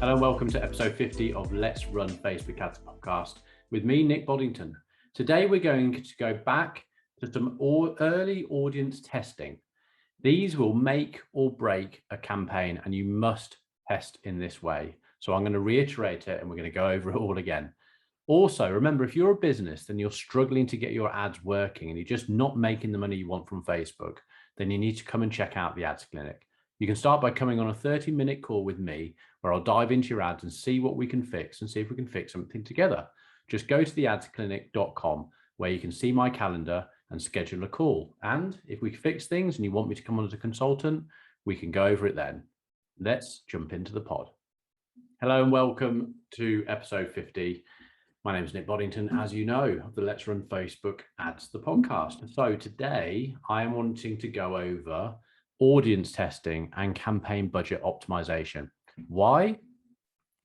Hello and welcome to episode 50 of Let's Run Facebook Ads podcast with me, Nick Boddington. Today we're going to go back to some early audience testing. These will make or break a campaign and you must test in this way. So I'm going to reiterate it and we're going to go over it all again. Also, remember, if you're a business and you're struggling to get your ads working and you're just not making the money you want from Facebook, then you need to come and check out the Ads Clinic. You can start by coming on a 30-minute call with me where I'll dive into your ads and see what we can fix and see if we can fix something together. Just go to theadsclinic.com where you can see my calendar and schedule a call. And if we fix things and you want me to come on as a consultant, we can go over it then. Let's jump into the pod. Hello and welcome to episode 50. My name is Nick Boddington, as you know, of the Let's Run Facebook Ads, the podcast. So today I am wanting to go over audience testing and campaign budget optimization. Why?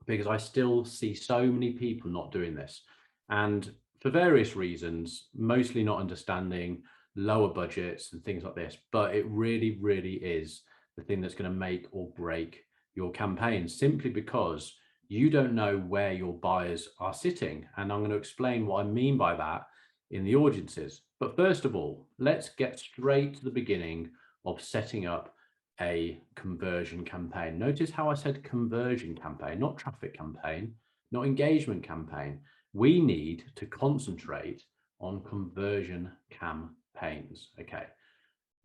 Because I still see so many people not doing this. And for various reasons, mostly not understanding lower budgets and things like this, but it really, really is the thing that's going to make or break your campaign, simply because you don't know where your buyers are sitting. And I'm going to explain what I mean by that in the audiences. But first of all, let's get straight to the beginning of setting up a conversion campaign. Notice how I said conversion campaign, not traffic campaign, not engagement campaign. We need to concentrate on conversion campaigns. Okay.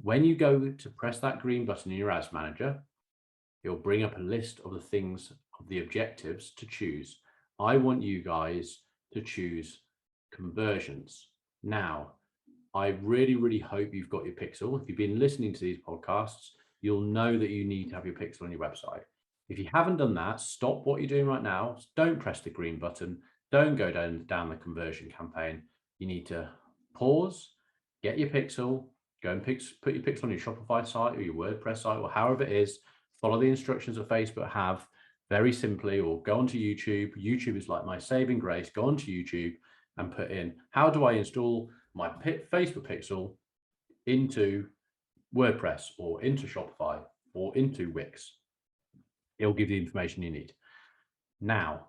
When you go to press that green button in your ads manager, it'll bring up a list of the things, of the objectives to choose. I want you guys to choose conversions. Now, I really, really hope you've got your pixel. If you've been listening to these podcasts, you'll know that you need to have your pixel on your website. If you haven't done that, stop what you're doing right now. Don't press the green button. Don't go down the conversion campaign. You need to pause, get your pixel, go and put your pixel on your Shopify site or your WordPress site or however it is. Follow the instructions that Facebook have very simply, or go onto YouTube. YouTube is like my saving grace. Go onto YouTube and put in, how do I install my Facebook pixel into WordPress or into Shopify or into Wix? It'll give you the information you need. Now,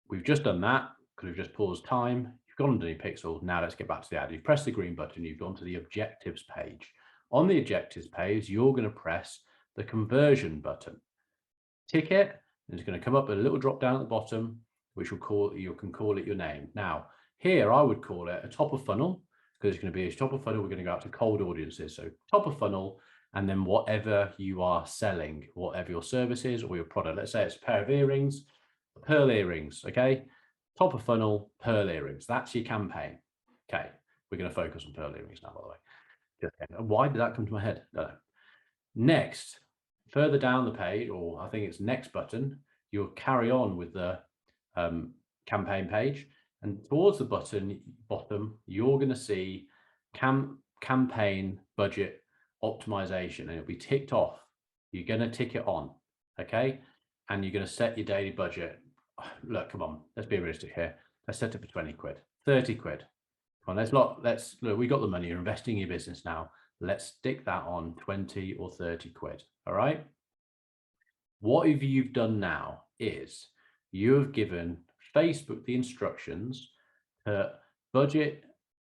we've just done that because we've just paused time. You've gone under your pixel. Now let's get back to the ad. You've pressed the green button. You've gone to the objectives page. On the objectives page, you're going to press the conversion button. Tick it, and it's going to come up with a little drop down at the bottom, which you can call it your name. Now, here I would call it a top of funnel, because it's going to be a top of funnel. We're going to go out to cold audiences. So top of funnel, and then whatever you are selling, whatever your service is or your product. Let's say it's a pair of earrings, pearl earrings. Okay. Top of funnel, pearl earrings. That's your campaign. Okay. We're going to focus on pearl earrings now, by the way. Okay. Why did that come to my head? No. Next, further down the page, or I think it's next button, you'll carry on with the campaign page. And towards the bottom, you're going to see campaign budget optimization, and it'll be ticked off. You're going to tick it on, okay? And you're going to set your daily budget. Look, come on, let's be realistic here. Let's set it for 20 quid, 30 quid. Come on, let's look, we got the money, you're investing in your business now. Let's stick that on 20 or 30 quid, all right? What you've done now is you have given Facebook the instructions to budget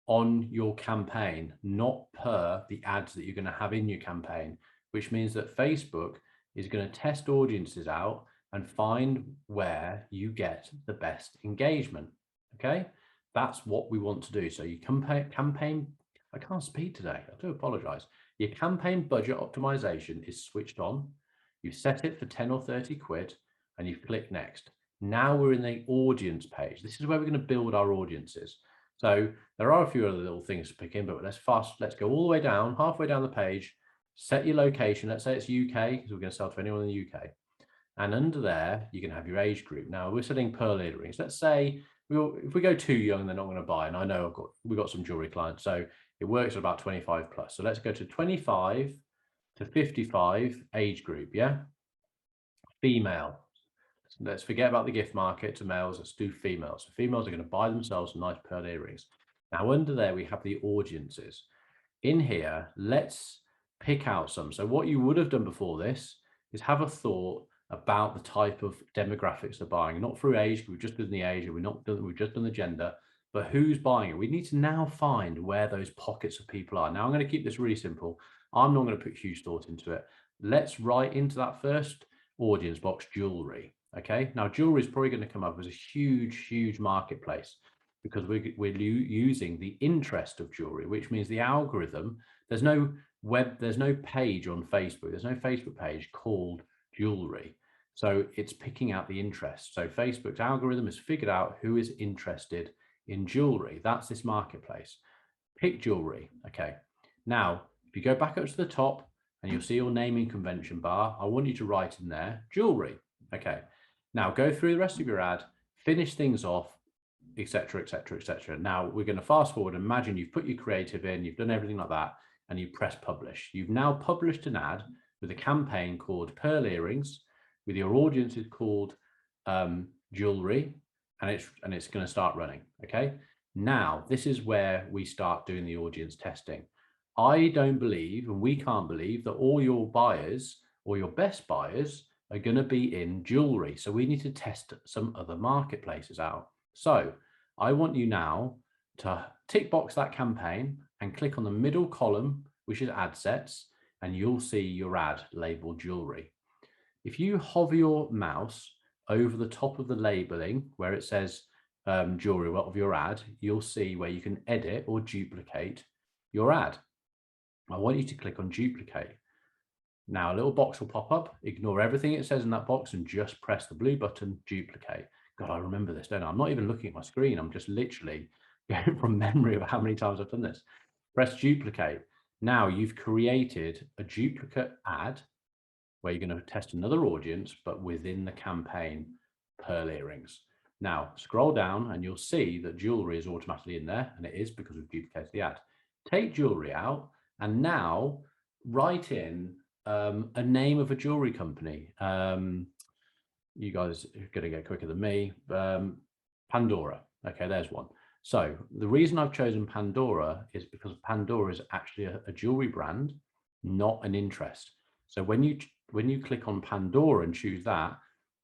on your campaign, not per the ads that you're going to have in your campaign, which means that Facebook is going to test audiences out and find where you get the best engagement. Okay, that's what we want to do. So your campaign, I can't speak today, I do apologize. Your campaign budget optimization is switched on. You set it for 10 or 30 quid and you click next. Now we're in the audience page. This is where we're going to build our audiences. So there are a few other little things to pick in, but let's go all the way down, halfway down the page, set your location. Let's say it's UK, because we're going to sell to anyone in the UK. And under there, you can have your age group. Now we're selling pearl earrings. Let's say if we go too young, they're not going to buy. And I know we've got some jewelry clients, so it works at about 25 plus. So let's go to 25 to 55 age group. Yeah. Female. Let's forget about the gift market to males. Let's do females. So females are going to buy themselves some nice pearl earrings. Now under there, we have the audiences. In here, let's pick out some. So what you would have done before this is have a thought about the type of demographics they're buying, not through age. We've just done the age, and we've just done the gender, but who's buying it. We need to now find where those pockets of people are. Now, I'm going to keep this really simple. I'm not going to put huge thought into it. Let's write into that first audience box jewelry. Okay, now jewelry is probably going to come up as a huge marketplace, because we're using the interest of jewelry, which means the algorithm, there's no page on Facebook, there's no Facebook page called jewelry. So it's picking out the interest. So Facebook's algorithm has figured out who is interested in jewelry. That's this marketplace. Pick jewelry. Okay. Now, if you go back up to the top and you'll see your naming convention bar, I want you to write in there jewelry. Okay. Now go through the rest of your ad, finish things off, etc., etc., etc. Now we're going to fast forward. Imagine you've put your creative in, you've done everything like that, and you press publish. You've now published an ad with a campaign called Pearl Earrings, with your audience is called jewelry, and it's going to start running. Okay. Now this is where we start doing the audience testing. I don't believe, and we can't believe, that all your buyers or your best buyers are going to be in jewelry. So we need to test some other marketplaces out. So I want you now to tick box that campaign and click on the middle column, which is ad sets, and you'll see your ad labeled jewelry. If you hover your mouse over the top of the labeling where it says jewelry of your ad, you'll see where you can edit or duplicate your ad. I want you to click on duplicate. Now a little box will pop up. Ignore everything it says in that box and just press the blue button, duplicate. God, I remember this, don't I? I'm not even looking at my screen. I'm just literally going from memory of how many times I've done this. Press duplicate. Now you've created a duplicate ad where you're going to test another audience, but within the campaign Pearl Earrings. Now scroll down and you'll see that jewelry is automatically in there, and it is because we've duplicated the ad. Take jewelry out and now write in a name of a jewelry company. You guys are going to get quicker than me. Pandora. Okay, there's one. So the reason I've chosen Pandora is because Pandora is actually a jewelry brand, not an interest. So when you click on Pandora and choose that,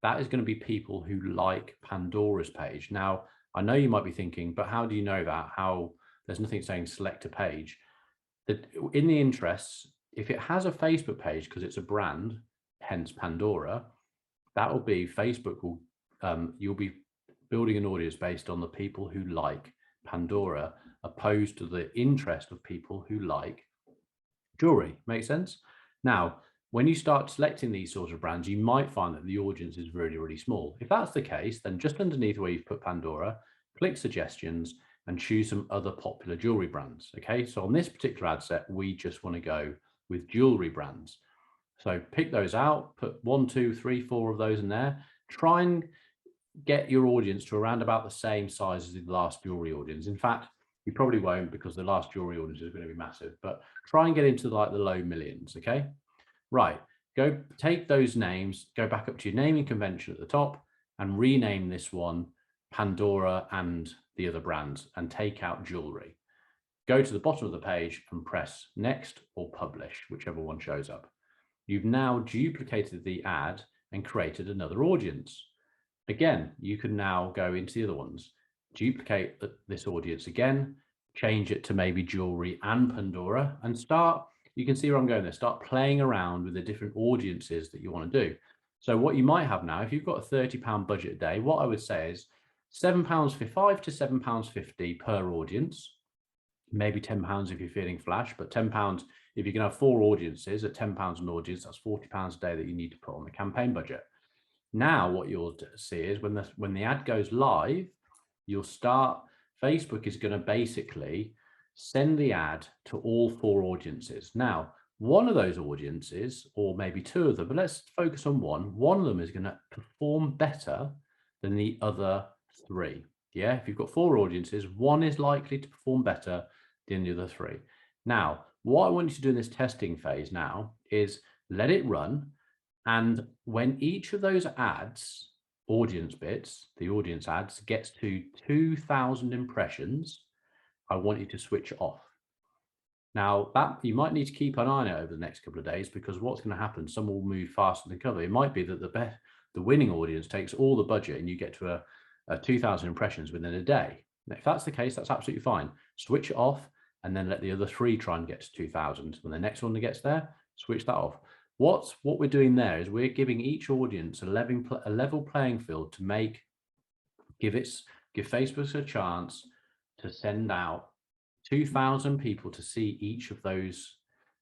that is going to be people who like Pandora's page. Now, I know you might be thinking, but how do you know that? How there's nothing saying select a page. That in the interests, if it has a Facebook page because it's a brand, hence Pandora, that will be Facebook will you'll be building an audience based on the people who like Pandora, opposed to the interest of people who like jewelry. Make sense? Now, when you start selecting these sorts of brands, you might find that the audience is really small. If that's the case, then just underneath where you've put Pandora, click suggestions and choose some other popular jewelry brands. Okay, so on this particular ad set, we just want to go with jewelry brands. So pick those out, put 1, 2, 3, 4 of those in there. Try and get your audience to around about the same size as the last jewelry audience. In fact, you probably won't, because the last jewelry audience is going to be massive, but try and get into like the low millions. Okay, right. Go take those names, go back up to your naming convention at the top and rename this one Pandora and the other brands, and take out jewelry. Go to the bottom of the page and press next or publish, whichever one shows up. You've now duplicated the ad and created another audience. Again, you can now go into the other ones, duplicate this audience again, change it to maybe jewelry and Pandora, and start, you can see where I'm going there, start playing around with the different audiences that you want to do. So what you might have now, if you've got a £30 budget a day, what I would say is £5 to £7.50 per audience, maybe £10 if you're feeling flash, but £10 if you can have 4 audiences at £10 an audience, that's £40 a day that you need to put on the campaign budget. Now what you'll see is when the ad goes live, you'll start, Facebook is going to basically send the ad to all 4 audiences. Now, one of those audiences, or maybe 2 of them, but let's focus on one of them is going to perform better than the other 3. Yeah, if you've got 4 audiences, one is likely to perform better than the other 3. Now, what I want you to do in this testing phase now is let it run. And when each of those ads, audience bits, the audience ads, gets to 2,000 impressions, I want you to switch off. Now that you might need to keep an eye on it over the next couple of days, because what's going to happen, some will move faster than cover. It might be that the winning audience takes all the budget and you get to a 2,000 impressions within a day. And if that's the case, that's absolutely fine. Switch it off and then let the other 3 try and get to 2,000. When the next one that gets there, switch that off. What we're doing there is we're giving each audience a level playing field to give Facebook a chance to send out 2,000 people to see each of those,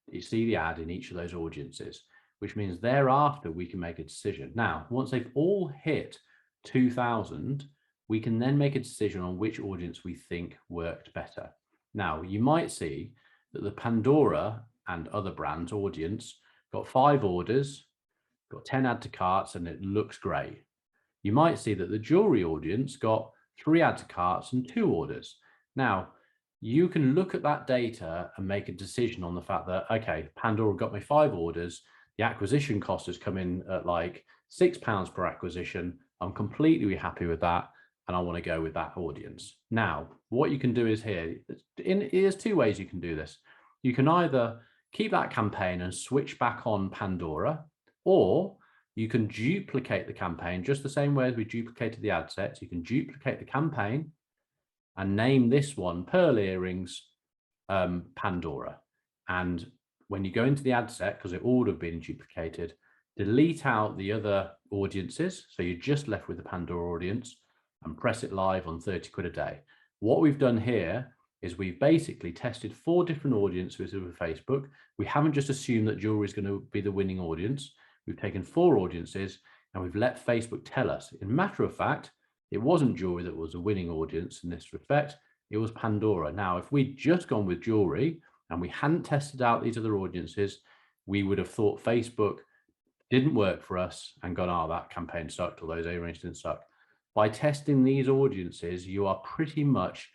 you see the ad in each of those audiences, which means thereafter we can make a decision. Now, once they've all hit 2,000, we can then make a decision on which audience we think worked better. Now, you might see that the Pandora and other brands audience got 5 orders, got 10 add to carts, and it looks great. You might see that the jewelry audience got 3 add to carts and 2 orders. Now, you can look at that data and make a decision on the fact that, okay, Pandora got me 5 orders. The acquisition cost has come in at like £6 per acquisition. I'm completely happy with that. And I want to go with that audience. Now, what you can do is here's 2 ways you can do this. You can either keep that campaign and switch back on Pandora, or you can duplicate the campaign just the same way as we duplicated the ad sets. You can duplicate the campaign and name this one Pearl Earrings Pandora. And when you go into the ad set, because it all would have been duplicated, delete out the other audiences. So you're just left with the Pandora audience and press it live on 30 quid a day. What we've done here is we've basically tested 4 different audiences with Facebook. We haven't just assumed that jewelry is going to be the winning audience. We've taken 4 audiences and we've let Facebook tell us. In matter of fact, it wasn't jewelry that was a winning audience in this respect. It was Pandora. Now, if we'd just gone with jewelry and we hadn't tested out these other audiences, we would have thought Facebook didn't work for us and gone, oh, that campaign sucked, or those earrings didn't suck. By testing these audiences, you are pretty much,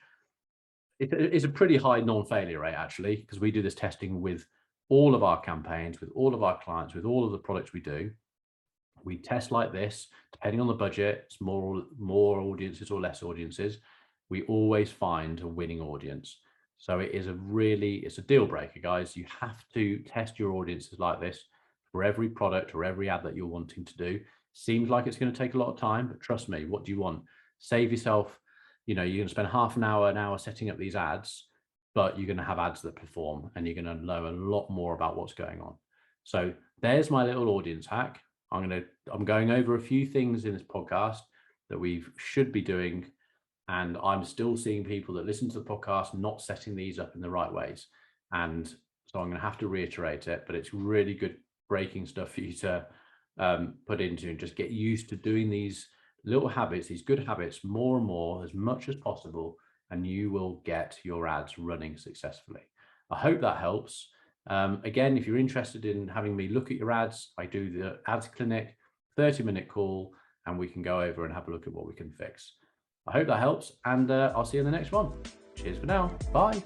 it's a pretty high non-failure rate actually, because we do this testing with all of our campaigns, with all of our clients, with all of the products we do. We test like this, depending on the budget, it's more audiences or less audiences. We always find a winning audience. So it's a deal breaker, guys. You have to test your audiences like this for every product or every ad that you're wanting to do. Seems like it's going to take a lot of time, but trust me, what do you want? Save yourself, you're going to spend half an hour setting up these ads, but you're going to have ads that perform and you're going to know a lot more about what's going on. So there's my little audience hack. I'm going over a few things in this podcast that we should be doing, and I'm still seeing people that listen to the podcast not setting these up in the right ways. And so I'm going to have to reiterate it, but it's really good breaking stuff for you to put into and just get used to doing these little habits, these good habits, more and more as much as possible, and you will get your ads running successfully. I hope that helps. Again, if you're interested in having me look at your ads, I do the ads clinic, 30-minute call, and we can go over and have a look at what we can fix. I hope that helps, and I'll see you in the next one. Cheers for now. Bye.